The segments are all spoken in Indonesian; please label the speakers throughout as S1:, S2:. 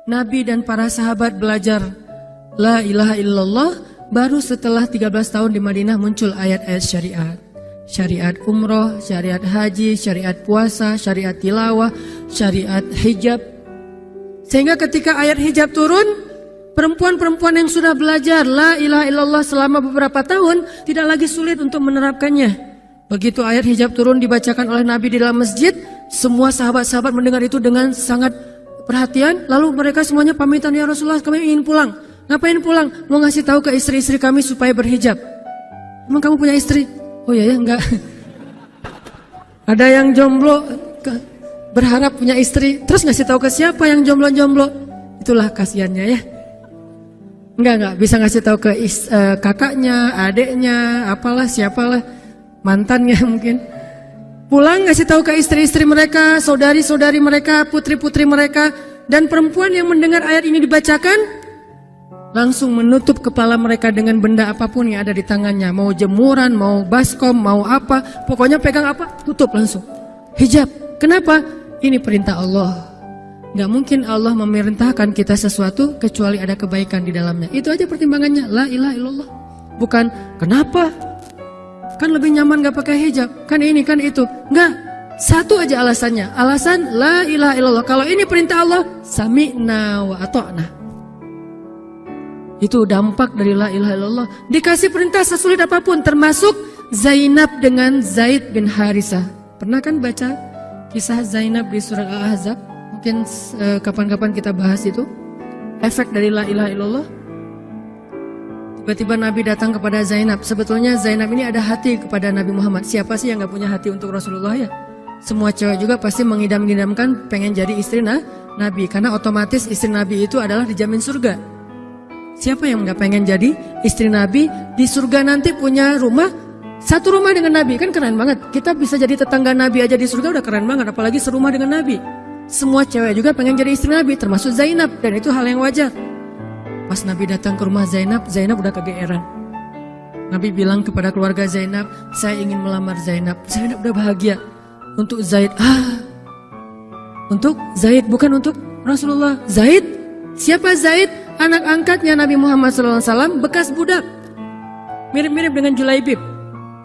S1: Nabi dan para sahabat belajar la ilaha illallah, baru setelah 13 tahun di Madinah muncul ayat-ayat syariat. Syariat umroh, syariat haji, syariat puasa, syariat tilawah, syariat hijab. Sehingga ketika ayat hijab turun, perempuan-perempuan yang sudah belajar la ilaha illallah selama beberapa tahun tidak lagi sulit untuk menerapkannya. Begitu ayat hijab turun dibacakan oleh Nabi di dalam masjid, semua sahabat-sahabat mendengar itu dengan sangat perhatian. Lalu mereka semuanya pamitan, ya Rasulullah kami ingin pulang. Ngapain pulang? Mau ngasih tahu ke istri-istri kami supaya berhijab. Emang kamu punya istri? Oh iya ya, enggak. Ada yang jomblo berharap punya istri, terus ngasih tahu ke siapa yang jomblo-jomblo? Itulah kasihannya ya. Enggak bisa ngasih tahu ke kakaknya, adeknya, apalah siapalah, mantannya mungkin. Pulang ngasih tahu ke istri-istri mereka, saudari-saudari mereka, putri-putri mereka, dan perempuan yang mendengar ayat ini dibacakan langsung menutup kepala mereka dengan benda apapun yang ada di tangannya. Mau jemuran, mau baskom, mau apa, pokoknya pegang apa, tutup langsung. Hijab. Kenapa? Ini perintah Allah. Gak mungkin Allah memerintahkan kita sesuatu kecuali ada kebaikan di dalamnya. Itu aja pertimbangannya, la ilaha illallah. Bukan, kenapa? Kan lebih nyaman gak pakai hijab, kan ini, kan itu. Enggak, satu aja alasannya. Alasan la ilaha illallah. Kalau ini perintah Allah, sami'na wa ata'na. Itu dampak dari la ilaha illallah. Dikasih perintah sesulit apapun, termasuk Zainab dengan Zaid bin Harisah. Pernah kan baca kisah Zainab di surat Al-Ahzab? Mungkin kapan-kapan kita bahas itu. Efek dari la ilaha illallah. Tiba-tiba Nabi datang kepada Zainab. Sebetulnya Zainab ini ada hati kepada Nabi Muhammad. Siapa sih yang gak punya hati untuk Rasulullah ya? Semua cewek juga pasti mengidam-idamkan pengen jadi istri Nabi. Karena otomatis istri Nabi itu adalah dijamin surga. Siapa yang gak pengen jadi istri Nabi? Di surga nanti punya rumah, satu rumah dengan Nabi. Kan keren banget. Kita bisa jadi tetangga Nabi aja di surga udah keren banget. Apalagi serumah dengan Nabi. Semua cewek juga pengen jadi istri Nabi, termasuk Zainab. Dan itu hal yang wajar. Pas Nabi datang ke rumah Zainab, Zainab udah kegeeran. Nabi bilang kepada keluarga Zainab, saya ingin melamar Zainab. Zainab udah bahagia. Untuk Zaid, untuk Zaid, bukan untuk Rasulullah. Zaid? Siapa Zaid? Anak angkatnya Nabi Muhammad SAW, bekas budak. Mirip-mirip dengan Julaibib.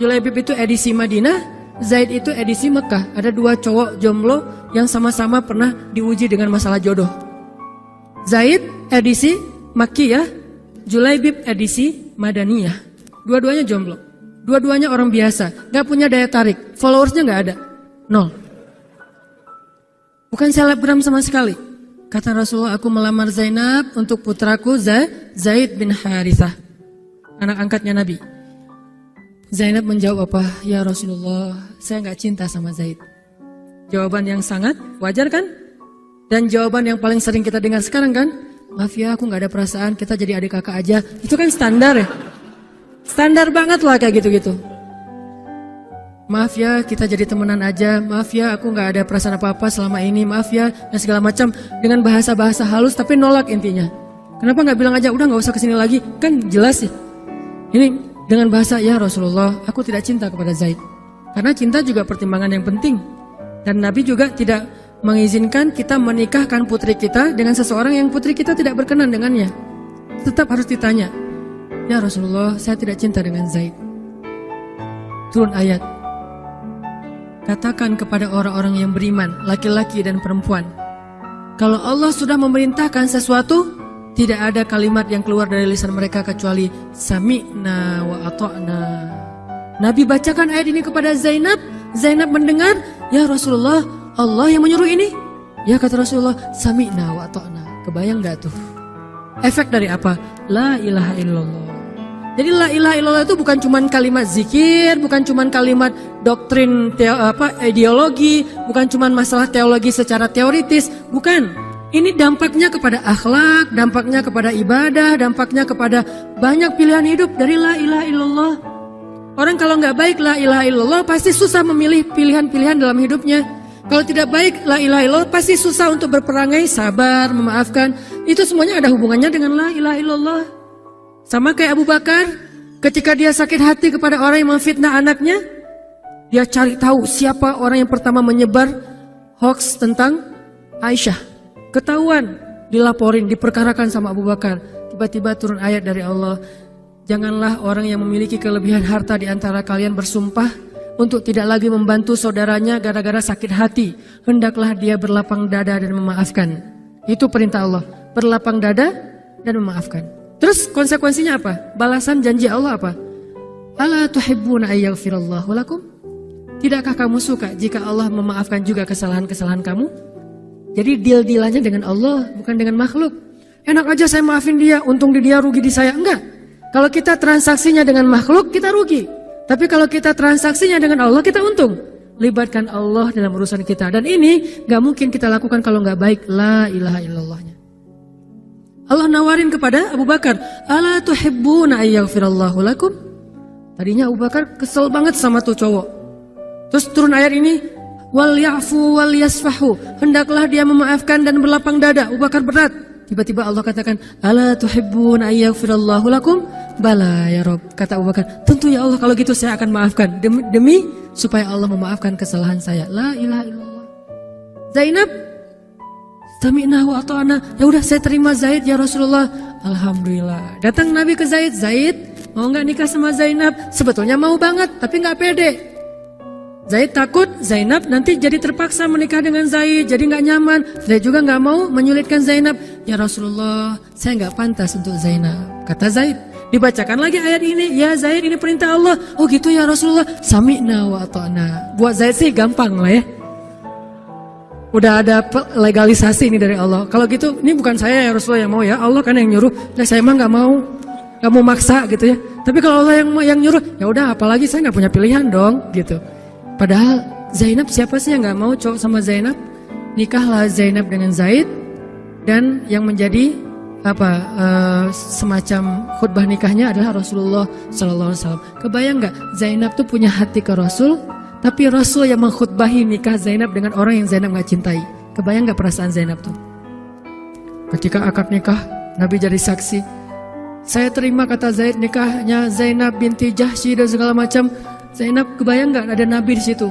S1: Julaibib itu edisi Madinah, Zaid itu edisi Mekah. Ada dua cowok jomblo yang sama-sama pernah diuji dengan masalah jodoh. Zaid edisi Makkiyah, Julaibib edisi Madaniyah. Dua-duanya jomblo. Dua-duanya orang biasa, gak punya daya tarik. Followersnya gak ada, 0. Bukan selebgram sama sekali. Kata Rasulullah, aku melamar Zainab untuk putraku Zaid bin Harithah, anak angkatnya Nabi. Zainab menjawab apa? Ya Rasulullah, saya gak cinta sama Zaid. Jawaban yang sangat wajar kan? Dan jawaban yang paling sering kita dengar sekarang kan? Maaf ya, aku gak ada perasaan, kita jadi adik kakak aja. Itu kan standar ya? Standar banget lah kayak gitu-gitu. Maaf ya, kita jadi temenan aja. Maaf ya, aku gak ada perasaan apa-apa selama ini. Maaf ya, dan segala macam. Dengan bahasa-bahasa halus tapi nolak intinya. Kenapa gak bilang aja, udah gak usah kesini lagi? Kan jelas ya. Ini dengan bahasa, ya Rasulullah, aku tidak cinta kepada Zaid. Karena cinta juga pertimbangan yang penting. Dan Nabi juga tidak mengizinkan kita menikahkan putri kita dengan seseorang yang putri kita tidak berkenan dengannya. Tetap harus ditanya, ya Rasulullah, saya tidak cinta dengan Zaid. Turun ayat. Katakan kepada orang-orang yang beriman, laki-laki dan perempuan, kalau Allah sudah memerintahkan sesuatu, tidak ada kalimat yang keluar dari lisan mereka kecuali sami'na wa ata'na. Nabi bacakan ayat ini kepada Zainab. Zainab mendengar, ya Rasulullah, Allah yang menyuruh ini. Ya kata Rasulullah, sami'na wa ata'na. Kebayang gak tuh? Efek dari apa? La ilaha illallah. Jadi la ilaha illallah itu bukan cuma kalimat zikir, bukan cuma kalimat doktrin ideologi, bukan cuma masalah teologi secara teoritis, bukan. Ini dampaknya kepada akhlak, dampaknya kepada ibadah, dampaknya kepada banyak pilihan hidup dari la ilaha illallah. Orang kalau nggak baik la ilaha illallah pasti susah memilih pilihan-pilihan dalam hidupnya. Kalau tidak baik la ilaha illallah pasti susah untuk berperangai, sabar, memaafkan. Itu semuanya ada hubungannya dengan la ilaha illallah. Sama kayak Abu Bakar, ketika dia sakit hati kepada orang yang memfitnah anaknya, dia cari tahu siapa orang yang pertama menyebar hoax tentang Aisyah. Ketahuan, dilaporin, diperkarakan sama Abu Bakar. Tiba-tiba turun ayat dari Allah, janganlah orang yang memiliki kelebihan harta di antara kalian bersumpah untuk tidak lagi membantu saudaranya gara-gara sakit hati. Hendaklah dia berlapang dada dan memaafkan. Itu perintah Allah, berlapang dada dan memaafkan. Terus konsekuensinya apa? Balasan janji Allah apa? Ala tuhibbuna ayyaghfirallahu lakum? Tidakkah kamu suka jika Allah memaafkan juga kesalahan-kesalahan kamu? Jadi deal-dealannya dengan Allah, bukan dengan makhluk. Enak aja saya maafin dia, untung di dia, rugi di saya. Enggak. Kalau kita transaksinya dengan makhluk, kita rugi. Tapi kalau kita transaksinya dengan Allah, kita untung. Libatkan Allah dalam urusan kita. Dan ini gak mungkin kita lakukan kalau gak baik. La ilaha illallahnya. Allah nawarin kepada Abu Bakar, ala tuhibbuna ayyaghfirallahu lakum? Tadinya Abu Bakar kesel banget sama tuh cowok. Terus turun ayat ini, wal ya'fu wal yasfahu. Hendaklah dia memaafkan dan berlapang dada. Abu Bakar berat. Tiba-tiba Allah katakan, ala tuhibbuna ayyaghfirallahu lakum? Bala ya Rob. Kata Abu Bakar, tentu ya Allah, kalau gitu saya akan maafkan. Demi supaya Allah memaafkan kesalahan saya. La ilaha illallah. Zainab, sami'na wa ata'na. Ya udah saya terima Zaid ya Rasulullah. Alhamdulillah. Datang Nabi ke Zaid. Zaid, mau gak nikah sama Zainab? Sebetulnya mau banget, tapi gak pede. Zaid takut Zainab nanti jadi terpaksa menikah dengan Zaid, jadi gak nyaman. Zaid juga gak mau menyulitkan Zainab. Ya Rasulullah, saya gak pantas untuk Zainab. Kata Zaid. Dibacakan lagi ayat ini, ya Zaid ini perintah Allah. Oh gitu ya Rasulullah, sami'na wa ata'na. Buat Zaid sih gampang lah ya. Udah ada legalisasi ini dari Allah. Kalau gitu, ini bukan saya ya Rasulullah yang mau ya, Allah kan yang nyuruh. Nah, saya emang gak mau maksa gitu ya. Tapi kalau Allah yang nyuruh, ya udah apalagi saya gak punya pilihan dong gitu. Padahal Zainab, siapa sih yang gak mau cowok sama Zainab? Nikahlah Zainab dengan Zaid. Dan yang menjadi semacam khutbah nikahnya adalah Rasulullah SAW. Kebayang gak Zainab tuh punya hati ke Rasul, tapi Rasul yang mengkhutbahi nikah Zainab dengan orang yang Zainab gak cintai. Kebayang gak perasaan Zainab tuh? Ketika akad nikah, Nabi jadi saksi. Saya terima, kata Zaid, nikahnya Zainab binti Jahsy dan segala macam. Zainab, kebayang gak ada Nabi di situ?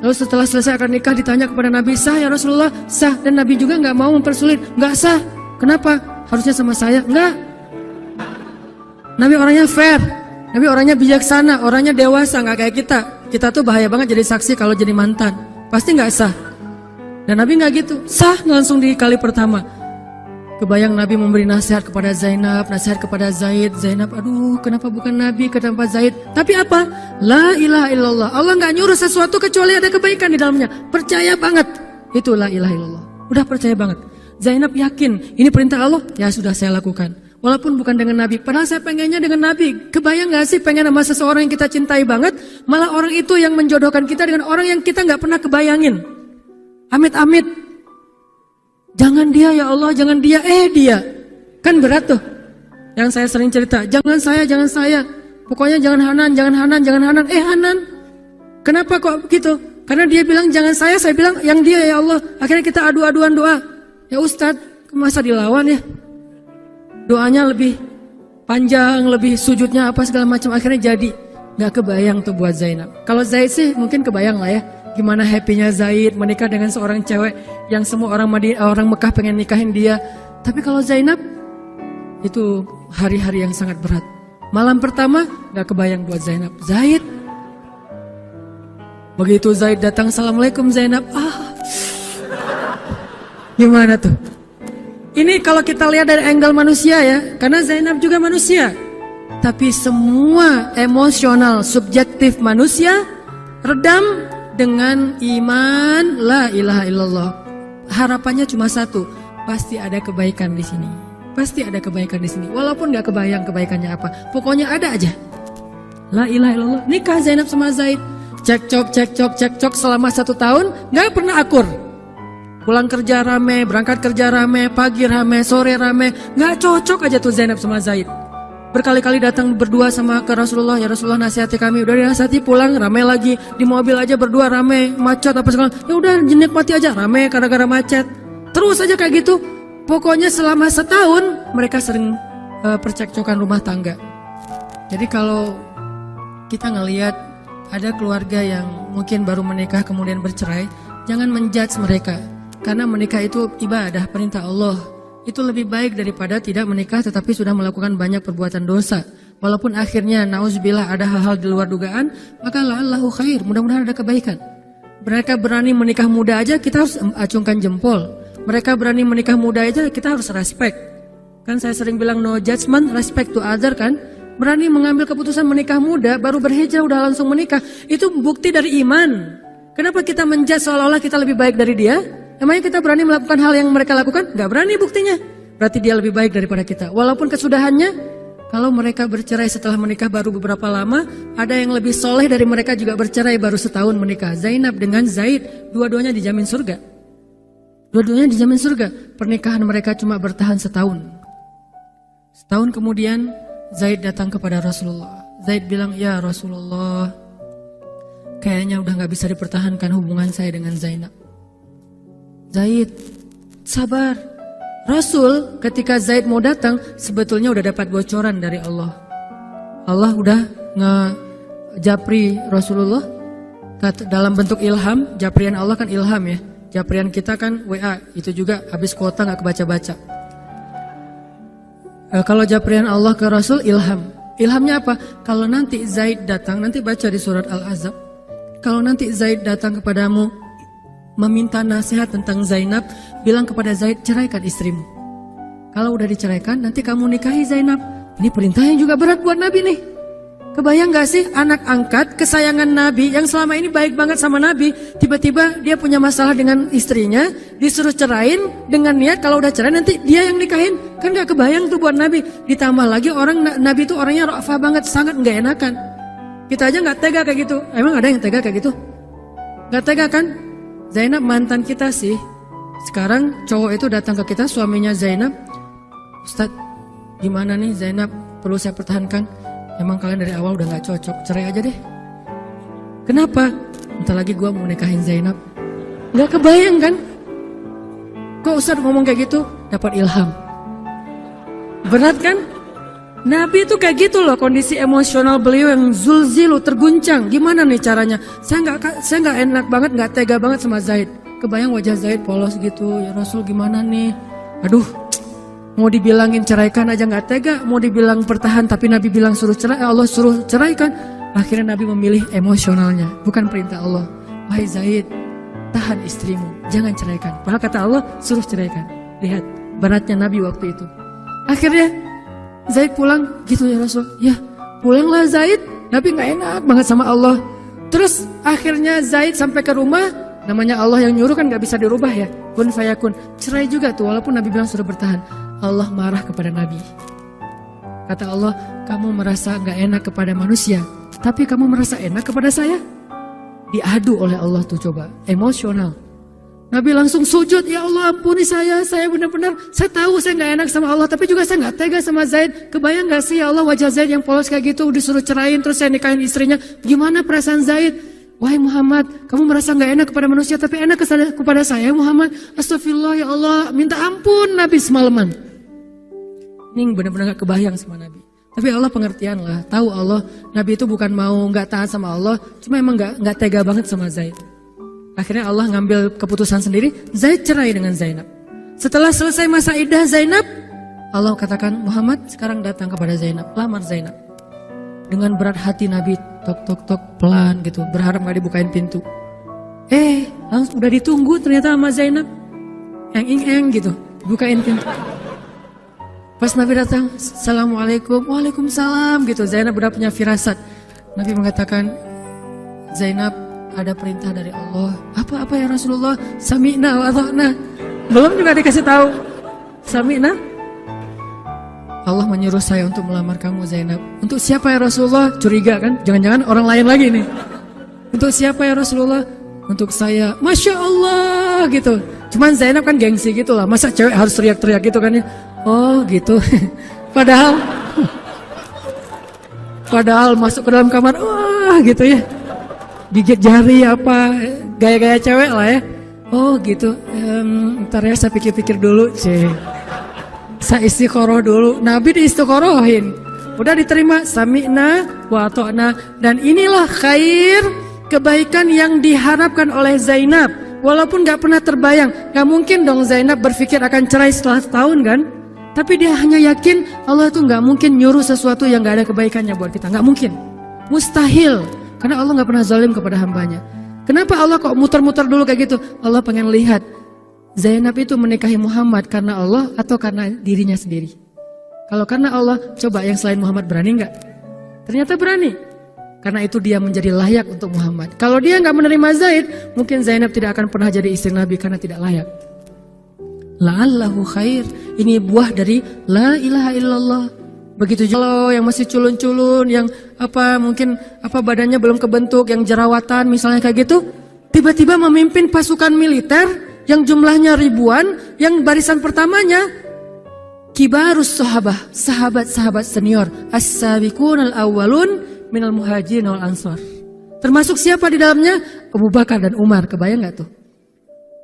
S1: Lalu setelah selesai akad nikah ditanya kepada Nabi, sah ya Rasulullah? Sah. Dan Nabi juga gak mau mempersulit. Gak sah. Kenapa? Harusnya sama saya. Enggak. Nabi orangnya fair. Nabi orangnya bijaksana. Orangnya dewasa. Enggak kayak kita. Kita tuh bahaya banget jadi saksi kalau jadi mantan. Pasti enggak sah. Dan Nabi enggak gitu. Sah langsung di kali pertama. Kebayang Nabi memberi nasihat kepada Zainab. Nasihat kepada Zaid. Zainab, aduh kenapa bukan Nabi ke tempat Zaid. Tapi apa? La ilaha illallah. Allah enggak nyuruh sesuatu kecuali ada kebaikan di dalamnya. Percaya banget. Itu la ilaha illallah. Udah percaya banget. Zainab yakin, ini perintah Allah, ya sudah saya lakukan. Walaupun bukan dengan Nabi, padahal saya pengennya dengan Nabi. Kebayang gak sih pengen sama seseorang yang kita cintai banget, malah orang itu yang menjodohkan kita dengan orang yang kita gak pernah kebayangin. Amit-amit. Jangan dia ya Allah, jangan dia, dia. Kan berat tuh. Yang saya sering cerita, jangan saya. Pokoknya jangan Hanan. Hanan. Kenapa kok begitu? Karena dia bilang jangan saya bilang yang dia ya Allah. Akhirnya kita adu-aduan doa. Ya Ustadz, masa dilawan ya? Doanya lebih panjang, lebih sujudnya apa segala macam. Akhirnya jadi. Gak kebayang tuh buat Zainab. Kalau Zaid sih mungkin kebayang lah ya. Gimana happynya Zaid menikah dengan seorang cewek yang semua orang Mekah pengen nikahin dia. Tapi kalau Zainab, itu hari-hari yang sangat berat. Malam pertama gak kebayang buat Zainab. Zaid. Begitu Zaid datang, assalamualaikum Zainab. Gimana tuh? Ini kalau kita lihat dari angle manusia ya, karena Zainab juga manusia. Tapi semua emosional subjektif manusia redam dengan iman la ilaha illallah. Harapannya cuma satu, pasti ada kebaikan di sini. Pasti ada kebaikan di sini. Walaupun gak kebayang kebaikannya apa, pokoknya ada aja. La ilaha illallah. Nikah Zainab sama Zaid. Cekcok selama 1 tahun, gak pernah akur. Pulang kerja rame, berangkat kerja rame, pagi rame, sore rame. Gak cocok aja tuh Zainab sama Zaid. Berkali-kali datang berdua sama ke Rasulullah. Ya Rasulullah nasihati kami. Udah dinasihati pulang rame lagi. Di mobil aja berdua rame, macet apa segala. Ya udah nikmati aja rame gara-gara macet. Terus aja kayak gitu. Pokoknya selama 1 tahun mereka sering percekcokan rumah tangga. Jadi kalau kita ngelihat ada keluarga yang mungkin baru menikah kemudian bercerai, jangan menjudge mereka. Karena menikah itu ibadah, perintah Allah. itu lebih baik daripada tidak menikah tetapi sudah melakukan banyak perbuatan dosa. Walaupun akhirnya nauzubillah ada hal-hal di luar dugaan, maka la'allahu khair, mudah-mudahan ada kebaikan. Mereka berani menikah muda aja kita harus acungkan jempol. Mereka berani menikah muda aja kita harus respect. Kan saya sering bilang no judgment, respect to other kan. Berani mengambil keputusan menikah muda, baru berhijrah udah langsung menikah. Itu bukti dari iman. Kenapa kita menjudge seolah-olah kita lebih baik dari dia? Emangnya kita berani melakukan hal yang mereka lakukan? Gak berani buktinya. Berarti dia lebih baik daripada kita. Walaupun kesudahannya, kalau mereka bercerai setelah menikah baru beberapa lama, ada yang lebih soleh dari mereka juga bercerai baru setahun menikah. Zainab dengan Zaid, dua-duanya dijamin surga. Dua-duanya dijamin surga. Pernikahan mereka cuma bertahan setahun. Setahun kemudian, Zaid datang kepada Rasulullah. Zaid bilang, ya Rasulullah, kayaknya udah gak bisa dipertahankan hubungan saya dengan Zainab. Zaid, sabar. Rasul ketika Zaid mau datang, sebetulnya udah dapat bocoran dari Allah. Allah udah ngejapri Rasulullah dalam bentuk ilham. Japrian Allah kan ilham ya. Japrian kita kan WA, itu juga habis kuota gak kebaca-baca. Kalau japrian Allah ke Rasul ilham. Ilhamnya apa? Kalau nanti Zaid datang, nanti baca di surat Al-Ahzab. Kalau nanti Zaid datang kepadamu meminta nasihat tentang Zainab, bilang kepada Zaid, ceraikan istrimu. Kalau udah diceraikan, nanti kamu nikahi Zainab. Ini perintahnya juga berat buat Nabi nih. Kebayang gak sih anak angkat kesayangan Nabi yang selama ini baik banget sama Nabi, tiba-tiba dia punya masalah dengan istrinya, disuruh cerain dengan niat kalau udah cerai nanti dia yang nikahin. Kan gak kebayang tuh buat Nabi. Ditambah lagi Nabi itu orangnya ra'fah banget, sangat gak enakan. Kita aja gak tega kayak gitu. Emang ada yang tega kayak gitu? Gak tega kan? Zainab mantan kita sih. Sekarang cowok itu datang ke kita, suaminya Zainab, Ustadz gimana nih Zainab, perlu saya pertahankan? Emang kalian dari awal udah gak cocok, cerai aja deh. Kenapa? Bentar lagi gue mau nikahin Zainab. Gak kebayang kan? Kok Ustadz ngomong kayak gitu? Dapat ilham. Berat kan? Nabi itu kayak gitu loh, kondisi emosional beliau yang zulzilu, terguncang. Gimana nih caranya? Saya nggak enak banget, nggak tega banget sama Zaid. Kebayang wajah Zaid polos gitu. Ya Rasul gimana nih? Aduh, mau dibilangin ceraikan aja nggak tega, mau dibilang pertahan tapi Nabi bilang suruh cerai, Allah suruh ceraikan. Akhirnya Nabi memilih emosionalnya, bukan perintah Allah. Wahai Zaid, tahan istrimu, jangan ceraikan. Padahal kata Allah suruh ceraikan. Lihat beratnya Nabi waktu itu. Akhirnya Zaid pulang, gitu ya Rasul. Ya pulanglah Zaid, Nabi gak enak banget sama Allah. Terus akhirnya Zaid sampai ke rumah, namanya Allah yang nyuruh kan gak bisa dirubah ya. Kun fayakun, cerai juga tuh walaupun Nabi bilang sudah bertahan. Allah marah kepada Nabi. Kata Allah, kamu merasa gak enak kepada manusia, tapi kamu merasa enak kepada saya. Diadu oleh Allah tuh coba, emosional. Nabi langsung sujud, ya Allah ampuni saya benar-benar, saya tahu saya gak enak sama Allah, tapi juga saya gak tega sama Zaid. Kebayang gak sih ya Allah wajah Zaid yang polos kayak gitu, disuruh cerain terus saya nikahin istrinya. Gimana perasaan Zaid? Wahai Muhammad, kamu merasa gak enak kepada manusia tapi enak kepada saya Muhammad. Astagfirullah ya Allah, minta ampun Nabi semalaman. Ini benar-benar gak kebayang sama Nabi. Tapi Allah pengertian lah, tahu Allah Nabi itu bukan mau gak taat sama Allah, cuma emang gak tega banget sama Zaid. Akhirnya Allah ngambil keputusan sendiri, Zaid cerai dengan Zainab. Setelah selesai masa iddah Zainab, Allah katakan, Muhammad sekarang datang kepada Zainab, lamar Zainab. Dengan berat hati Nabi, tok pelan gitu, berharap gak dibukain pintu. Langsung udah ditunggu ternyata sama Zainab. Eng gitu, bukain pintu. Pas Nabi datang, Assalamualaikum, Waalaikumsalam gitu. Zainab udah punya firasat. Nabi mengatakan, Zainab, ada perintah dari Allah. Apa ya Rasulullah? Sami'na wa ata'na. Belum juga dikasih tahu. Sami'na. Allah menyuruh saya untuk melamar kamu Zainab. Untuk siapa ya Rasulullah? Curiga kan? Jangan-jangan orang lain lagi nih. Untuk siapa ya Rasulullah? Untuk saya. Masya Allah gitu. Cuman Zainab kan gengsi gitu lah. Masa cewek harus teriak-teriak gitu kan ya? Oh gitu. Padahal masuk ke dalam kamar. Wah gitu ya. Gigit jari apa, gaya-gaya cewek lah ya. Oh gitu, ntar ya saya pikir-pikir dulu sih. Saya istiqoroh dulu, Nabi diistiqorohin. Udah diterima, sami'na wa ata'na. Dan inilah khair, kebaikan yang diharapkan oleh Zainab. walaupun gak pernah terbayang, gak mungkin dong Zainab berpikir akan cerai setelah setahun kan? Tapi dia hanya yakin Allah tuh gak mungkin nyuruh sesuatu yang gak ada kebaikannya buat kita. Gak mungkin. Mustahil. Karena Allah gak pernah zalim kepada hambanya. Kenapa Allah kok muter-muter dulu kayak gitu? Allah pengen lihat Zainab itu menikahi Muhammad karena Allah atau karena dirinya sendiri. Kalau karena Allah, coba yang selain Muhammad berani gak? Ternyata berani. Karena itu dia menjadi layak untuk Muhammad. Kalau dia gak menerima Zaid, mungkin Zainab tidak akan pernah jadi istri Nabi karena tidak layak. La'allahu khair. Ini buah dari la ilaha illallah. Begitu juga yang masih culun-culun, yang mungkin badannya belum kebentuk, yang jerawatan misalnya kayak gitu, tiba-tiba memimpin pasukan militer yang jumlahnya ribuan, yang barisan pertamanya kibarus sahabah, sahabat-sahabat senior, as-sabiqun al-awwalun minal muhajirin wal ansar. Termasuk siapa di dalamnya? Abu Bakar dan Umar. Kebayang gak tuh?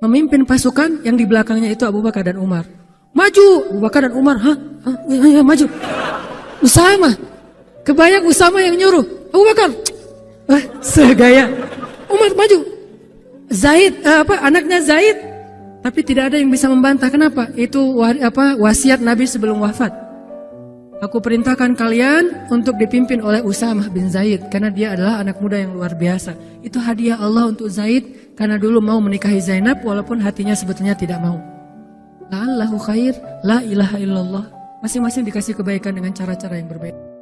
S1: Memimpin pasukan yang di belakangnya itu Abu Bakar dan Umar. Maju! Abu Bakar dan Umar. Ya, maju. Usama. Kebayang Usama yang nyuruh. Abu Bakar. Segaya. Umar maju. Zaid, anaknya Zaid. Tapi tidak ada yang bisa membantah. Kenapa? Itu wasiat Nabi sebelum wafat. Aku perintahkan kalian untuk dipimpin oleh Usamah bin Zaid. Karena dia adalah anak muda yang luar biasa. Itu hadiah Allah untuk Zaid. Karena dulu mau menikahi Zainab walaupun hatinya sebetulnya tidak mau. La'allahu khair, la ilaha illallah. Masing-masing dikasih kebaikan dengan cara-cara yang berbeda.